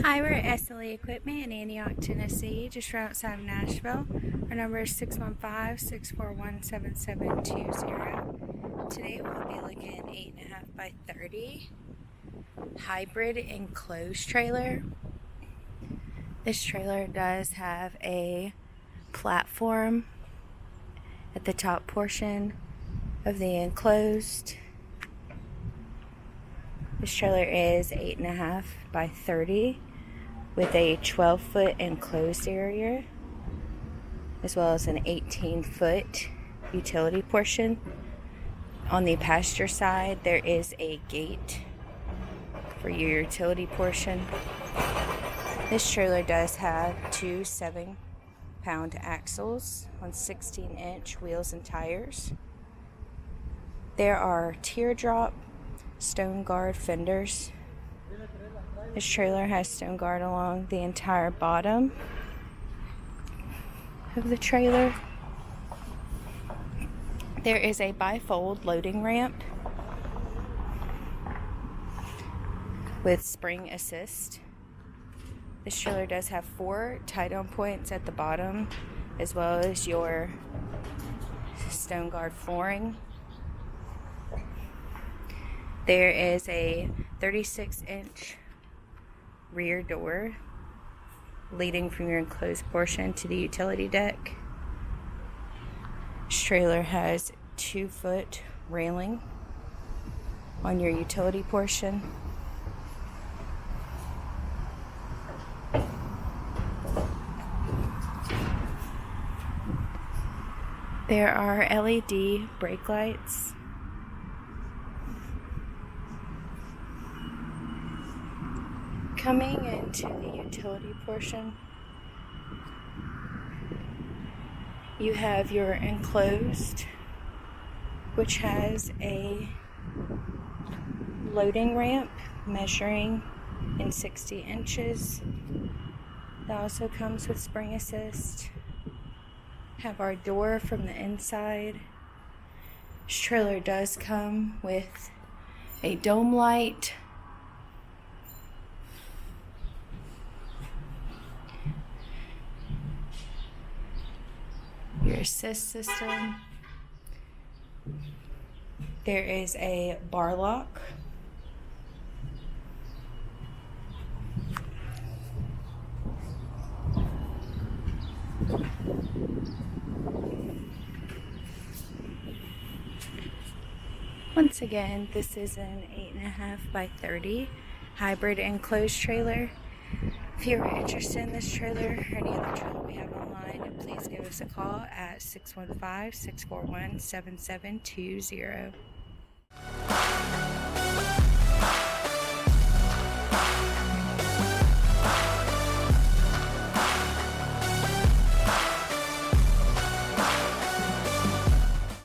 Hi, we're at SLE Equipment in Antioch, Tennessee, just right outside of Nashville. Our number is 615-641-7720. Today we'll be looking at 8.5 by 30 hybrid enclosed trailer. This trailer does have a platform at the top portion of the enclosed. This trailer is 8.5 by 30 with a 12-foot enclosed area, as well as an 18-foot utility portion. On the passenger side, there is a gate for your utility portion. This trailer does have two 7-pound axles on 16-inch wheels and tires. There are teardrop stone guard fenders. This trailer has stone guard along the entire bottom of the trailer. There is a bifold loading ramp with spring assist. This trailer does have 4 tie-down points at the bottom, as well as your stone guard flooring. There is a 36-inch rear door leading from your enclosed portion to the utility deck. This trailer has 2-foot railing on your utility portion. There are LED brake lights. Coming into the utility portion, you have your enclosed, which has a loading ramp measuring in 60 inches. That also comes with spring assist. Have our door from the inside. This trailer does come with a dome light, your assist system. There is a bar lock. Once again, this is an 8.5 by 30 hybrid enclosed trailer. If you're interested in this trailer or any other trailer we have online, please give us a call at 615-641-7720.